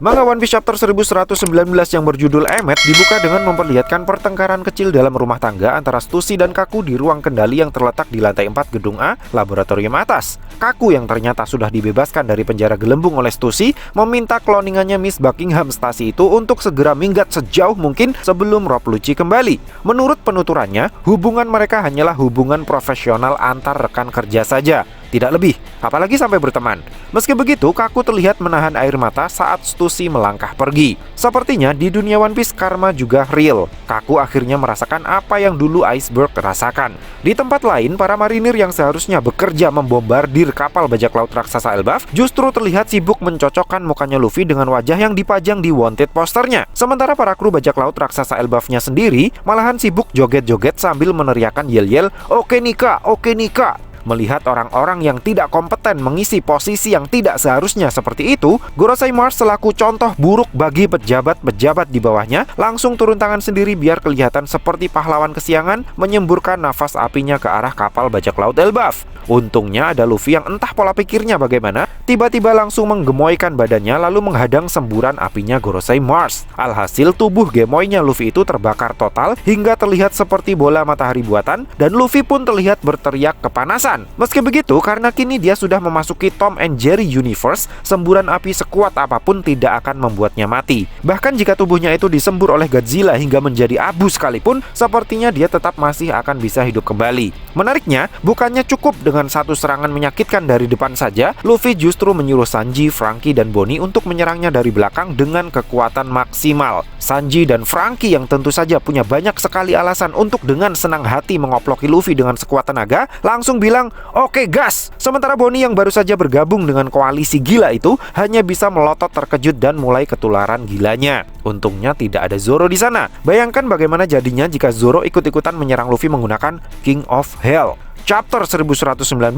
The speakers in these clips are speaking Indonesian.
Manga One Piece Chapter 1119 yang berjudul Emmet dibuka dengan memperlihatkan pertengkaran kecil dalam rumah tangga antara Stussy dan Kaku di ruang kendali yang terletak di lantai 4 gedung A, laboratorium atas. Kaku yang ternyata sudah dibebaskan dari penjara gelembung oleh Stussy meminta cloningannya Miss Buckingham Stasi itu untuk segera minggat sejauh mungkin sebelum Rob Lucci kembali. Menurut penuturannya, hubungan mereka hanyalah hubungan profesional antar rekan kerja saja, tidak lebih, apalagi sampai berteman. Meski begitu, Kaku terlihat menahan air mata saat Stussy melangkah pergi. Sepertinya di dunia One Piece karma juga real. Kaku akhirnya merasakan apa yang dulu Iceberg rasakan. Di tempat lain, para marinir yang seharusnya bekerja membombardir kapal bajak laut raksasa Elbaf justru terlihat sibuk mencocokkan mukanya Luffy dengan wajah yang dipajang di wanted posternya. Sementara para kru bajak laut raksasa Elbafnya sendiri malahan sibuk joget-joget sambil meneriakan yel-yel, "Oke Nika, oke Nika." Melihat orang-orang yang tidak kompeten mengisi posisi yang tidak seharusnya seperti itu, Gorosei Mars selaku contoh buruk bagi pejabat-pejabat di bawahnya langsung turun tangan sendiri biar kelihatan seperti pahlawan kesiangan menyemburkan nafas apinya ke arah kapal bajak laut Elbaf. Untungnya ada Luffy yang entah pola pikirnya bagaimana, tiba-tiba langsung menggemoykan badannya lalu menghadang semburan apinya Gorosei Mars. Alhasil tubuh gemoynya Luffy itu terbakar total hingga terlihat seperti bola matahari buatan dan Luffy pun terlihat berteriak kepanasan. Meski begitu, karena kini dia sudah memasuki Tom and Jerry Universe, semburan api sekuat apapun tidak akan membuatnya mati. Bahkan jika tubuhnya itu disembur oleh Godzilla hingga menjadi abu sekalipun, sepertinya dia tetap masih akan bisa hidup kembali. Menariknya, bukannya cukup dengan satu serangan menyakitkan dari depan saja, Luffy justru menyuruh Sanji, Franky, dan Bonnie untuk menyerangnya dari belakang dengan kekuatan maksimal. Sanji dan Franky yang tentu saja punya banyak sekali alasan untuk dengan senang hati mengoploki Luffy dengan sekuat tenaga, langsung bilang, "Oke gas!" Sementara Bonnie yang baru saja bergabung dengan koalisi gila itu hanya bisa melotot terkejut dan mulai ketularan gilanya. Untungnya tidak ada Zoro di sana. Bayangkan bagaimana jadinya jika Zoro ikut-ikutan menyerang Luffy menggunakan King of Hell. Chapter 1119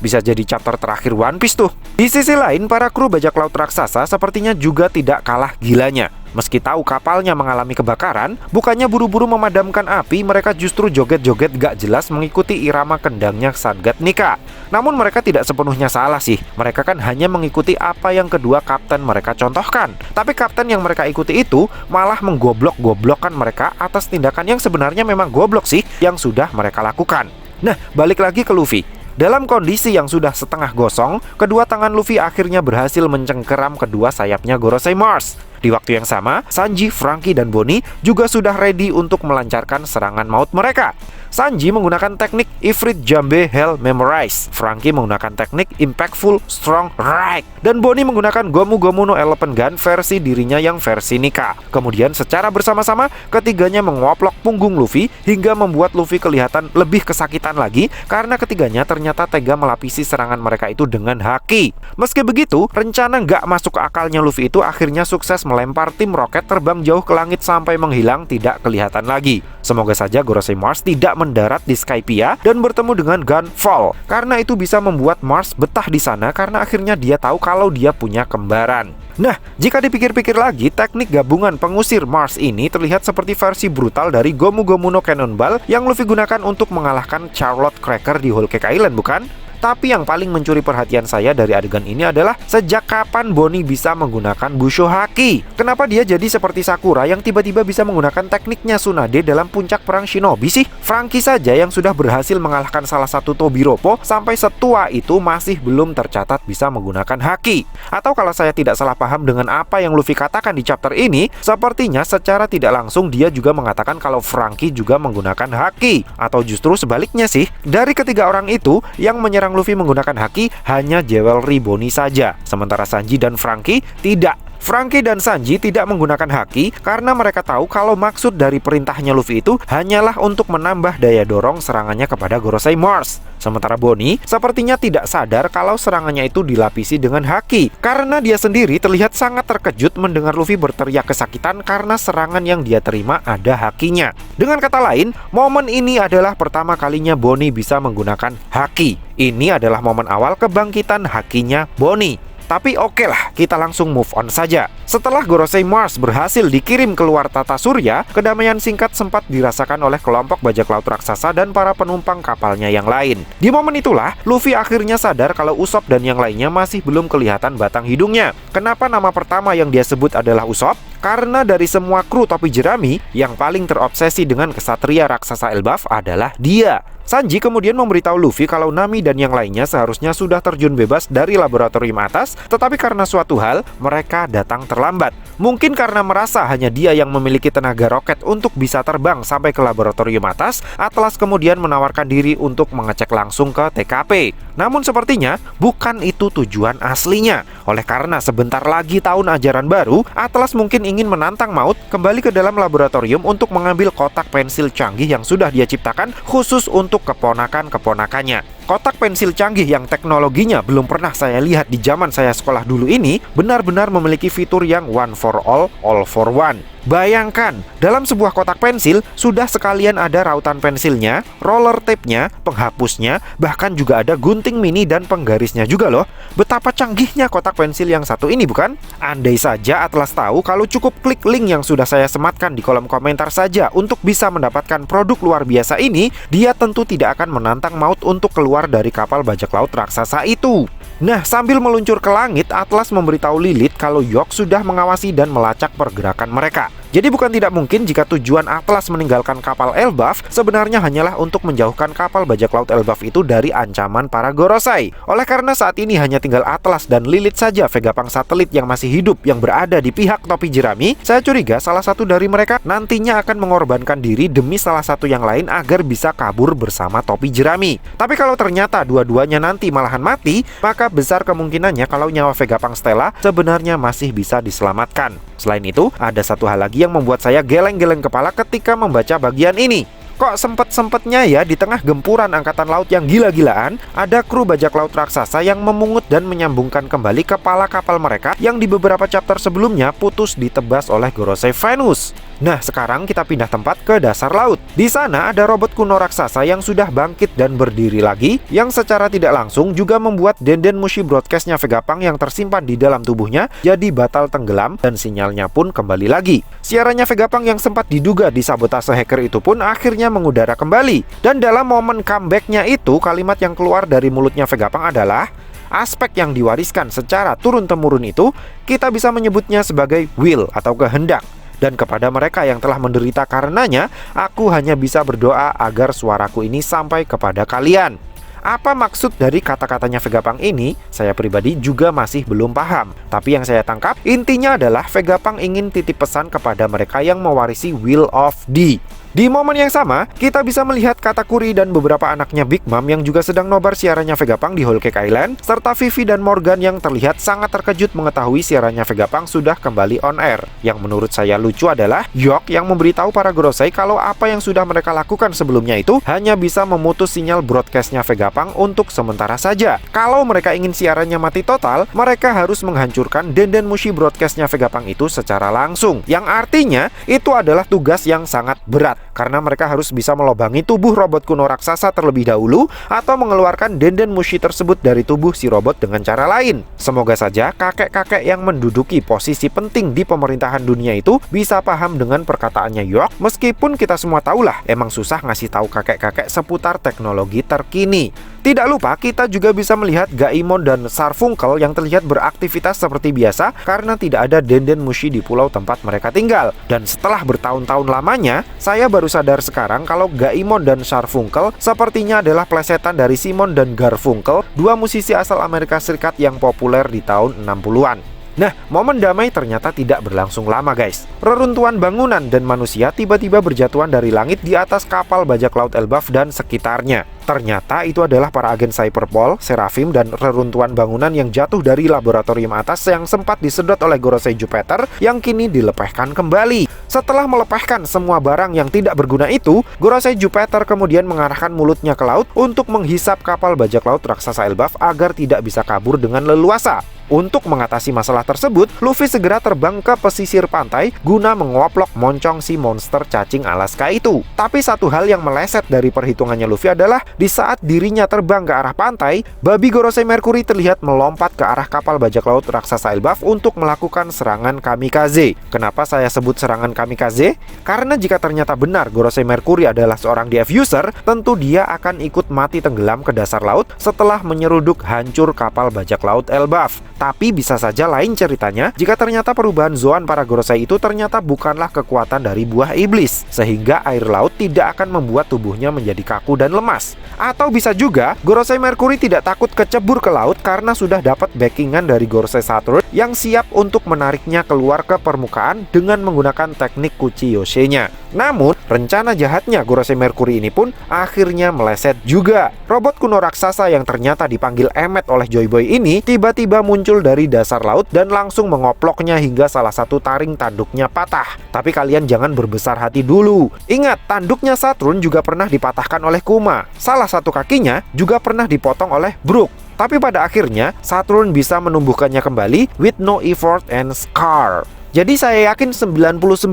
bisa jadi chapter terakhir One Piece tuh. Di sisi lain, para kru bajak laut raksasa sepertinya juga tidak kalah gilanya. Meski tahu kapalnya mengalami kebakaran, bukannya buru-buru memadamkan api, mereka justru joget-joget gak jelas mengikuti irama kendangnya Sagat Nika. Namun mereka tidak sepenuhnya salah sih. Mereka kan hanya mengikuti apa yang kedua kapten mereka contohkan. Tapi kapten yang mereka ikuti itu malah menggoblok-goblokkan mereka atas tindakan yang sebenarnya memang goblok sih yang sudah mereka lakukan. Nah, balik lagi ke Luffy. Dalam kondisi yang sudah setengah gosong, kedua tangan Luffy akhirnya berhasil mencengkeram kedua sayapnya Gorosei Mars. Di waktu yang sama, Sanji, Franky, dan Bonnie juga sudah ready untuk melancarkan serangan maut mereka. Sanji menggunakan teknik Ifrit Jambe Hell Memorize, Franky menggunakan teknik Impactful Strong Right, dan Bonnie menggunakan Gomu Gomu no Elephant Gun versi dirinya yang versi Nika. Kemudian secara bersama-sama, ketiganya mengoplok punggung Luffy hingga membuat Luffy kelihatan lebih kesakitan lagi karena ketiganya ternyata tega melapisi serangan mereka itu dengan haki. Meski begitu, rencana nggak masuk ke akalnya Luffy itu akhirnya sukses melempar tim roket terbang jauh ke langit sampai menghilang tidak kelihatan lagi. Semoga saja Gorosei Mars tidak mendarat di Skypiea dan bertemu dengan Gunfall, karena itu bisa membuat Mars betah di sana karena akhirnya dia tahu kalau dia punya kembaran. Nah, jika dipikir-pikir lagi, teknik gabungan pengusir Mars ini terlihat seperti versi brutal dari Gomu Gomu no Cannonball yang Luffy gunakan untuk mengalahkan Charlotte Cracker di Whole Cake Island, bukan? Tapi yang paling mencuri perhatian saya dari adegan ini adalah sejak kapan Bonnie bisa menggunakan Busho Haki? Kenapa dia jadi seperti Sakura yang tiba-tiba bisa menggunakan tekniknya Tsunade dalam puncak perang Shinobi sih? Franky saja yang sudah berhasil mengalahkan salah satu Tobiropo sampai setua itu masih belum tercatat bisa menggunakan Haki. Atau kalau saya tidak salah paham dengan apa yang Luffy katakan di chapter ini, sepertinya secara tidak langsung dia juga mengatakan kalau Franky juga menggunakan Haki. Atau justru sebaliknya sih, dari ketiga orang itu yang menyerang Luffy menggunakan haki hanya Jewelry Bonnie saja, sementara Sanji dan Franky tidak. Franky dan Sanji tidak menggunakan haki karena mereka tahu kalau maksud dari perintahnya Luffy itu hanyalah untuk menambah daya dorong serangannya kepada Gorosei Mars. Sementara Bonnie sepertinya tidak sadar kalau serangannya itu dilapisi dengan haki, karena dia sendiri terlihat sangat terkejut mendengar Luffy berteriak kesakitan karena serangan yang dia terima ada hakinya. Dengan kata lain, momen ini adalah pertama kalinya Bonnie bisa menggunakan haki. Ini adalah momen awal kebangkitan hakinya Bonnie. Tapi oke lah, kita langsung move on saja. Setelah Gorosei Mars berhasil dikirim keluar tata surya, kedamaian singkat sempat dirasakan oleh kelompok bajak laut raksasa dan para penumpang kapalnya yang lain. Di momen itulah, Luffy akhirnya sadar kalau Usopp dan yang lainnya masih belum kelihatan batang hidungnya. Kenapa nama pertama yang dia sebut adalah Usopp? Karena dari semua kru topi jerami, yang paling terobsesi dengan kesatria raksasa Elbaf adalah dia. Sanji kemudian memberitahu Luffy kalau Nami dan yang lainnya seharusnya sudah terjun bebas dari laboratorium atas, tetapi karena suatu hal, mereka datang terlambat. Mungkin karena merasa hanya dia yang memiliki tenaga roket untuk bisa terbang sampai ke laboratorium atas, Atlas kemudian menawarkan diri untuk mengecek langsung ke TKP. Namun sepertinya bukan itu tujuan aslinya. Oleh karena sebentar lagi tahun ajaran baru, Atlas mungkin ingin menantang maut kembali ke dalam laboratorium untuk mengambil kotak pensil canggih yang sudah dia ciptakan khusus untuk keponakan-keponakannya. Kotak pensil canggih yang teknologinya belum pernah saya lihat di zaman saya sekolah dulu ini benar-benar memiliki fitur yang one for all for one. Bayangkan, dalam sebuah kotak pensil sudah sekalian ada rautan pensilnya, roller tape-nya, penghapusnya, bahkan juga ada gunting mini dan penggarisnya juga loh. Betapa canggihnya kotak pensil yang satu ini, bukan? Andai saja Atlas tahu kalau cukup klik link yang sudah saya sematkan di kolom komentar saja untuk bisa mendapatkan produk luar biasa ini, dia tentu tidak akan menantang maut untuk keluar dari kapal bajak laut raksasa itu. Nah, sambil meluncur ke langit, Atlas memberitahu Lilith kalau York sudah mengawasi dan melacak pergerakan mereka. Jadi bukan tidak mungkin jika tujuan Atlas meninggalkan kapal Elbaf sebenarnya hanyalah untuk menjauhkan kapal bajak laut Elbaf itu dari ancaman para Gorosei. Oleh karena saat ini hanya tinggal Atlas dan Lilith saja Vegapunk satelit yang masih hidup yang berada di pihak topi jerami, saya curiga salah satu dari mereka nantinya akan mengorbankan diri demi salah satu yang lain agar bisa kabur bersama topi jerami. Tapi kalau ternyata dua-duanya nanti malahan mati, maka besar kemungkinannya kalau nyawa Vegapunk Stella sebenarnya masih bisa diselamatkan. Selain itu, ada satu hal lagi yang membuat saya geleng-geleng kepala ketika membaca bagian ini. Kok sempet-sempetnya ya di tengah gempuran angkatan laut yang gila-gilaan, ada kru bajak laut raksasa yang memungut dan menyambungkan kembali kepala kapal mereka yang di beberapa chapter sebelumnya putus ditebas oleh Gorosei Venus. Nah, sekarang kita pindah tempat ke dasar laut. Di sana ada robot kuno raksasa yang sudah bangkit dan berdiri lagi, yang secara tidak langsung juga membuat Denden Mushi broadcast-nya Vegapunk yang tersimpan di dalam tubuhnya jadi batal tenggelam dan sinyalnya pun kembali lagi. Siarannya Vegapunk yang sempat diduga disabotase hacker itu pun akhirnya mengudara kembali. Dan dalam momen comeback-nya itu, kalimat yang keluar dari mulutnya Vegapunk adalah, aspek yang diwariskan secara turun-temurun itu kita bisa menyebutnya sebagai will atau kehendak. Dan kepada mereka yang telah menderita karenanya, aku hanya bisa berdoa agar suaraku ini sampai kepada kalian. Apa maksud dari kata-katanya Vegapunk ini? Saya pribadi juga masih belum paham. Tapi yang saya tangkap, intinya adalah Vegapunk ingin titip pesan kepada mereka yang mewarisi Will of D. Di momen yang sama, kita bisa melihat Katakuri dan beberapa anaknya Big Mom yang juga sedang nobar siarannya Vegapunk di Whole Cake Island, serta Vivi dan Morgan yang terlihat sangat terkejut mengetahui siarannya Vegapunk sudah kembali on air. Yang menurut saya lucu adalah York yang memberitahu para Gorosei kalau apa yang sudah mereka lakukan sebelumnya itu hanya bisa memutus sinyal broadcastnya Vegapunk untuk sementara saja. Kalau mereka ingin siarannya mati total, mereka harus menghancurkan Denden Mushi broadcastnya Vegapunk itu secara langsung. Yang artinya, itu adalah tugas yang sangat berat. Karena mereka harus bisa melobangi tubuh robot kuno raksasa terlebih dahulu atau mengeluarkan Denden Mushi tersebut dari tubuh si robot dengan cara lain. Semoga saja kakek-kakek yang menduduki posisi penting di pemerintahan dunia itu bisa paham dengan perkataannya York, meskipun kita semua tahulah emang susah ngasih tahu kakek-kakek seputar teknologi terkini. Tidak lupa kita juga bisa melihat Gaimon dan Sarfunkel yang terlihat beraktivitas seperti biasa karena tidak ada Denden Mushi di pulau tempat mereka tinggal. Dan setelah bertahun-tahun lamanya, saya baru sadar sekarang kalau Gaimon dan Sarfunkel sepertinya adalah plesetan dari Simon dan Garfunkel, dua musisi asal Amerika Serikat yang populer di tahun 60-an. Nah, momen damai ternyata tidak berlangsung lama guys. Reruntuhan bangunan dan manusia tiba-tiba berjatuhan dari langit di atas kapal bajak laut Elbaf dan sekitarnya. Ternyata itu adalah para agen Cyberpol, Seraphim, dan reruntuhan bangunan yang jatuh dari laboratorium atas yang sempat disedot oleh Gorosei Jupiter yang kini dilepaskan kembali. Setelah melepaskan semua barang yang tidak berguna itu, Gorosei Jupiter kemudian mengarahkan mulutnya ke laut untuk menghisap kapal bajak laut raksasa Elbaf agar tidak bisa kabur dengan leluasa. Untuk mengatasi masalah tersebut, Luffy segera terbang ke pesisir pantai guna mengoplok moncong si monster cacing Alaska itu. Tapi satu hal yang meleset dari perhitungannya Luffy adalah di saat dirinya terbang ke arah pantai, babi Gorosei Mercury terlihat melompat ke arah kapal bajak laut raksasa Elbaf untuk melakukan serangan kamikaze. Kenapa saya sebut serangan kamikaze? Karena jika ternyata benar Gorosei Mercury adalah seorang DF user, tentu dia akan ikut mati tenggelam ke dasar laut setelah menyeruduk hancur kapal bajak laut Elbaf. Tapi bisa saja lain ceritanya jika ternyata perubahan Zoan para Gorosei itu ternyata bukanlah kekuatan dari buah iblis, sehingga air laut tidak akan membuat tubuhnya menjadi kaku dan lemas. Atau bisa juga Gorosei Mercury tidak takut kecebur ke laut karena sudah dapat backingan dari Gorosei Saturn yang siap untuk menariknya keluar ke permukaan dengan menggunakan teknik Kuchi-Yoshe-nya. Namun, rencana jahatnya Gorosei Mercury ini pun akhirnya meleset juga. Robot kuno raksasa yang ternyata dipanggil Emmet oleh Joy Boy ini tiba-tiba muncul dari dasar laut dan langsung mengoploknya hingga salah satu taring tanduknya patah. Tapi kalian jangan berbesar hati dulu. Ingat, tanduknya Saturn juga pernah dipatahkan oleh Kuma. Salah satu kakinya juga pernah dipotong oleh Brook. Tapi pada akhirnya, Saturn bisa menumbuhkannya kembali with no effort and scar. Jadi saya yakin 99,99%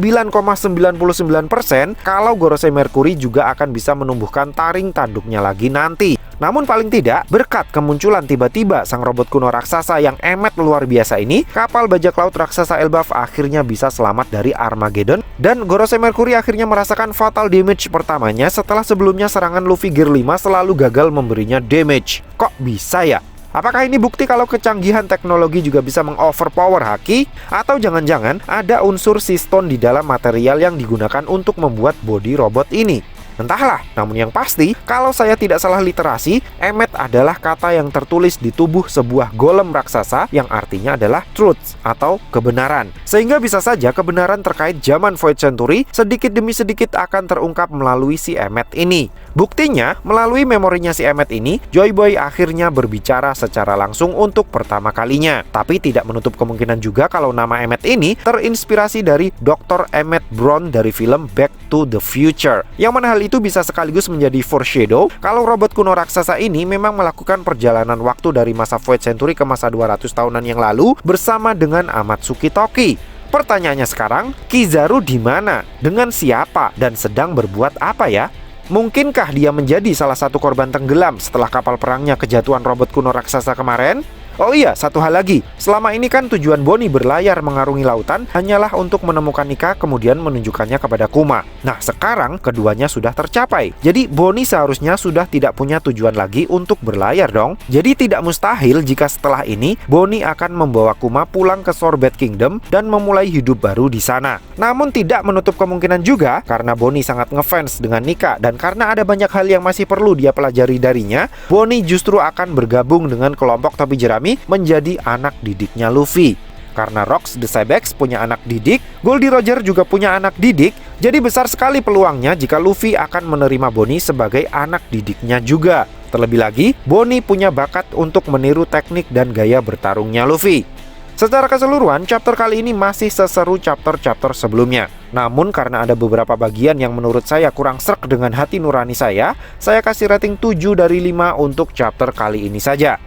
kalau Gorosei Mercury juga akan bisa menumbuhkan taring tanduknya lagi nanti. Namun paling tidak, berkat kemunculan tiba-tiba sang robot kuno raksasa yang Emmet luar biasa ini, kapal bajak laut raksasa Elbaf akhirnya bisa selamat dari Armageddon, dan Gorosei Mercury akhirnya merasakan fatal damage pertamanya setelah sebelumnya serangan Luffy Gear 5 selalu gagal memberinya damage. Kok bisa ya? Apakah ini bukti kalau kecanggihan teknologi juga bisa mengoverpower Haki? Atau jangan-jangan ada unsur siston di dalam material yang digunakan untuk membuat bodi robot ini? Entahlah, namun yang pasti, kalau saya tidak salah literasi, Emmet adalah kata yang tertulis di tubuh sebuah golem raksasa yang artinya adalah truth atau kebenaran. Sehingga bisa saja kebenaran terkait zaman Void Century sedikit demi sedikit akan terungkap melalui si Emmet ini. Buktinya, melalui memorinya si Emmet ini, Joy Boy akhirnya berbicara secara langsung untuk pertama kalinya. Tapi tidak menutup kemungkinan juga kalau nama Emmet ini terinspirasi dari Dr. Emmett Brown dari film Back to the Future. Yang mana hal itu bisa sekaligus menjadi foreshadow kalau robot kuno raksasa ini memang melakukan perjalanan waktu dari masa Void Century ke masa 200 tahunan yang lalu bersama dengan Amatsuki Toki. Pertanyaannya sekarang, Kizaru di mana? Dengan siapa? Dan sedang berbuat apa ya? Mungkinkah dia menjadi salah satu korban tenggelam setelah kapal perangnya kejatuhan robot kuno raksasa kemarin? Oh iya, satu hal lagi. Selama ini kan tujuan Bonnie berlayar mengarungi lautan hanyalah untuk menemukan Nika kemudian menunjukkannya kepada Kuma. Nah, sekarang keduanya sudah tercapai. Jadi Bonnie seharusnya sudah tidak punya tujuan lagi untuk berlayar dong. Jadi tidak mustahil jika setelah ini Bonnie akan membawa Kuma pulang ke Sorbet Kingdom dan memulai hidup baru di sana. Namun tidak menutup kemungkinan juga karena Bonnie sangat ngefans dengan Nika dan karena ada banyak hal yang masih perlu dia pelajari darinya, Bonnie justru akan bergabung dengan kelompok topi jerami menjadi anak didiknya Luffy. Karena Rox the Cybex punya anak didik, Goldie Roger juga punya anak didik, jadi besar sekali peluangnya jika Luffy akan menerima Bonnie sebagai anak didiknya juga. Terlebih lagi, Bonnie punya bakat untuk meniru teknik dan gaya bertarungnya Luffy. Secara keseluruhan, chapter kali ini masih seseru chapter-chapter sebelumnya. Namun karena ada beberapa bagian yang menurut saya kurang srek dengan hati nurani saya kasih rating 7 dari 5 untuk chapter kali ini saja.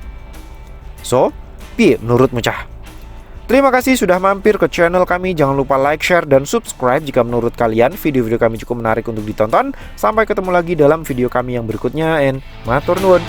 So, piye menurutmu cah? Terima kasih sudah mampir ke channel kami. Jangan lupa like, share, dan subscribe jika menurut kalian video-video kami cukup menarik untuk ditonton. Sampai ketemu lagi dalam video kami yang berikutnya, and matur nuwun.